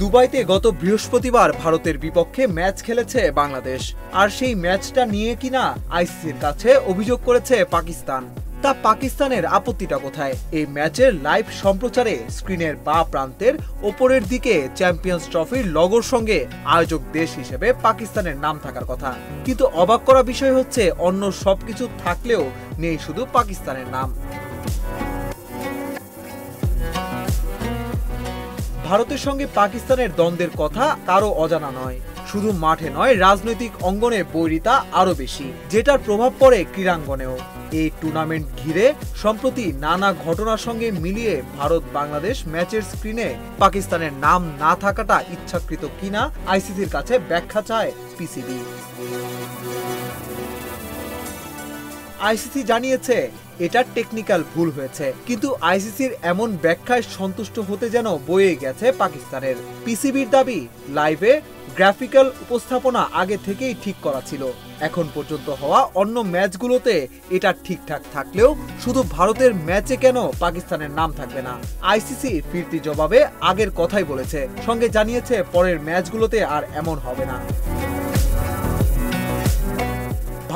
দুবাইতে গত বৃহস্পতিবার ভারতের বিপক্ষে ম্যাচ খেলেছে বাংলাদেশ, আর সেই ম্যাচটা নিয়ে কিনা আইসিসির কাছে অভিযোগ করেছে পাকিস্তান। তা পাকিস্তানের আপত্তিটা কোথায়? এই ম্যাচের লাইভ সম্প্রচারে স্ক্রিনের বাঁ প্রান্তের ওপরের দিকে চ্যাম্পিয়ন্স ট্রফির লগোর সঙ্গে আয়োজক দেশ হিসেবে পাকিস্তানের নাম থাকার কথা, কিন্তু অবাক করা বিষয় হচ্ছে অন্য সবকিছু থাকলেও নেই শুধু পাকিস্তানের নাম। ভারতের সঙ্গে পাকিস্তানের দ্বন্দ্বের কথা কারো অজানা নয়। শুধু মাঠে নয়, রাজনৈতিক অঙ্গনে বৈরিতা আরো বেশি, যেটার প্রভাব পড়ে ক্রীড়াঙ্গনেও। এই টুর্নামেন্ট ঘিরে সম্প্রতি নানা ঘটনার সঙ্গে মিলিয়ে ভারত বাংলাদেশ ম্যাচের স্ক্রিনে পাকিস্তানের নাম না থাকাটা ইচ্ছাকৃত কিনা আইসিসির কাছে ব্যাখ্যা চায় পিসিবি। আইসিসি জানিয়েছে এটা টেকনিক্যাল ভুল হয়েছে, কিন্তু আইসিসির এমন ব্যাখ্যায় সন্তুষ্ট হতে যেন বয়ে গেছে পাকিস্তানের। পিসিবির দাবি, লাইভে গ্রাফিক্যাল উপস্থাপনা আগে থেকেই ঠিক করা ছিল। এখন পর্যন্ত হওয়া অন্য ম্যাচগুলোতে এটা ঠিকঠাক থাকলেও শুধু ভারতের ম্যাচে কেন পাকিস্তানের নাম থাকবে না? আইসিসি ফিরতি জবাবে আগের কথাই বলেছে, সঙ্গে জানিয়েছে পরের ম্যাচগুলোতে আর এমন হবে না।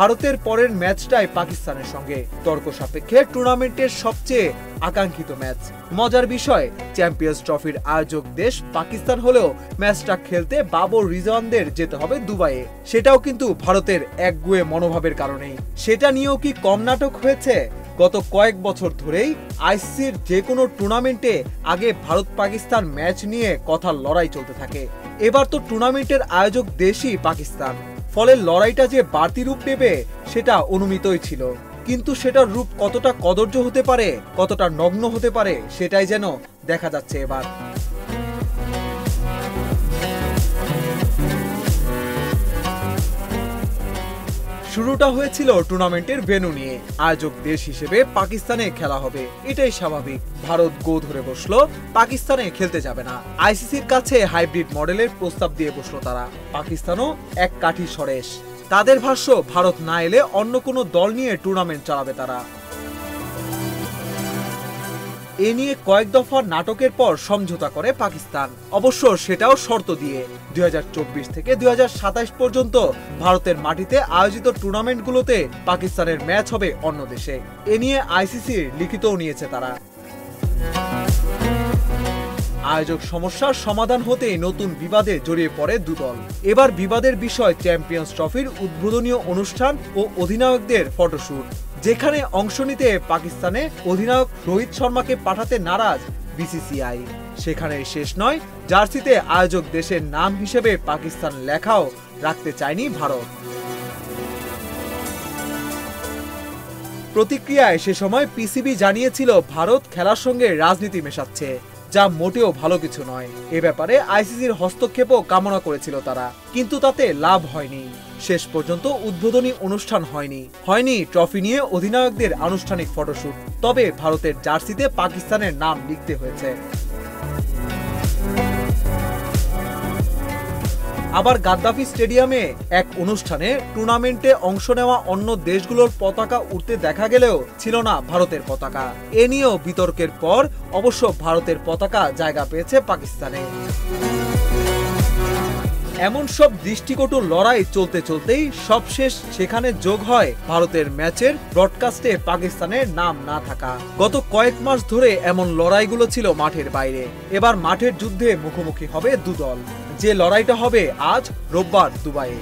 ভারতের পরের ম্যাচটাই পাকিস্তানের সঙ্গে তর্ক সাপেক্ষে টুর্নামেন্টের সবচেয়ে আকাঙ্ক্ষিত ম্যাচ। মজার বিষয়, চ্যাম্পিয়ন্স ট্রফির আয়োজক দেশ পাকিস্তান হলেও ম্যাচটা খেলতে বাবর রিজওয়ানদের যেতে হবে দুবাইয়ে। সেটাও কিন্তু ভারতের একগুঁয়ে মনোভাবের কারণেই। সেটা নিয়েও কি কম নাটক হয়েছে? গত কয়েক বছর ধরেই আইসিসির যে কোনো টুর্নামেন্টে আগে ভারত পাকিস্তান ম্যাচ নিয়ে কথার লড়াই চলতে থাকে। এবার তো টুর্নামেন্টের আয়োজক দেশই পাকিস্তান, ফলে লড়াইটা যে বাড়তি রূপ নেবে সেটা অনুমিতই ছিল, কিন্তু সেটার রূপ কতটা কদর্য হতে পারে, কতটা নগ্ন হতে পারে, সেটাই যেন দেখা যাচ্ছে এবার। শুরুটা হয়েছিল টুর্নামেন্টের ভেন্যু নিয়ে। আয়োজক দেশ হিসেবে পাকিস্তানে খেলা হবে, এটাই স্বাভাবিক। ভারত গো ধরে বসলো, পাকিস্তানে খেলতে যাবে না। আইসিসির কাছে হাইব্রিড মডেলের প্রস্তাব দিয়ে বসলো তারা। পাকিস্তানও এক কাঠি সরেশ। তাদের ভাষ্য, ভারত না এলে অন্য কোনো দল নিয়ে টুর্নামেন্ট চালাবে তারা। এ নিয়ে কয়েক দফা নাটকের পর সমঝোতা করে পাকিস্তান, অবশ্য সেটাও শর্ত দিয়ে। 2024 থেকে 2027 পর্যন্ত ভারতের মাটিতে আয়োজিত টুর্নামেন্টগুলোতে পাকিস্তানের ম্যাচ হবে অন্য দেশে। এ নিয়ে আইসিসির লিখিতও নিয়েছে তারা। আয়োজক সমস্যার সমাধান হতেই নতুন বিবাদে জড়িয়ে পড়ে দুদল। এবার বিবাদের বিষয় চ্যাম্পিয়ন্স ট্রফির উদ্বোধনী অনুষ্ঠান ও অধিনায়কদের ফটোশুট, যেখানে অংশ নিতে পাকিস্তানে অধিনায়ক রোহিত শর্মাকে পাঠাতে নারাজ বিসিসিআই। সেখানে শেষ নয়, জার্সিতে আয়োজক দেশের নাম হিসেবে পাকিস্তান লেখাও রাখতে চায়নি ভারত। প্রতিক্রিয়ায় সে সময় পিসিবি জানিয়েছিল ভারত খেলার সঙ্গে রাজনীতি মেশাচ্ছে, যা মোটেও ভালো কিছু নয়। এ ব্যাপারে আইসিসির হস্তক্ষেপও কামনা করেছিল তারা, কিন্তু তাতে লাভ হয়নি। শেষ পর্যন্ত উদ্বোধনী অনুষ্ঠান হয়নি ট্রফি নিয়ে অধিনায়কদের আনুষ্ঠানিক ফটোশুট। তবে ভারতের জার্সিতে পাকিস্তানের নাম লিখতে হয়েছে। আবার গাদ্দাফি স্টেডিয়ামে এক অনুষ্ঠানে টুর্নামেন্টে অংশ নেওয়া অন্য দেশগুলোর পতাকা উঠতে দেখা গেলেও ছিল না ভারতের পতাকা। এ নিয়েও বিতর্কের পর অবশ্য ভারতের পতাকা জায়গা পেয়েছে পাকিস্তানে। এমন সব দৃষ্টিকটু লড়াই চলতে চলতেই সবশেষ সেখানে যোগ হয় ভারতের ম্যাচের ব্রডকাস্টে পাকিস্তানের নাম না থাকা। গত কয়েক মাস ধরে এমন লড়াইগুলো ছিল মাঠের বাইরে। এবার মাঠের যুদ্ধে মুখোমুখি হবে দুদল। যে লড়াইটা হবে আজ রোববার দুবাইয়ে।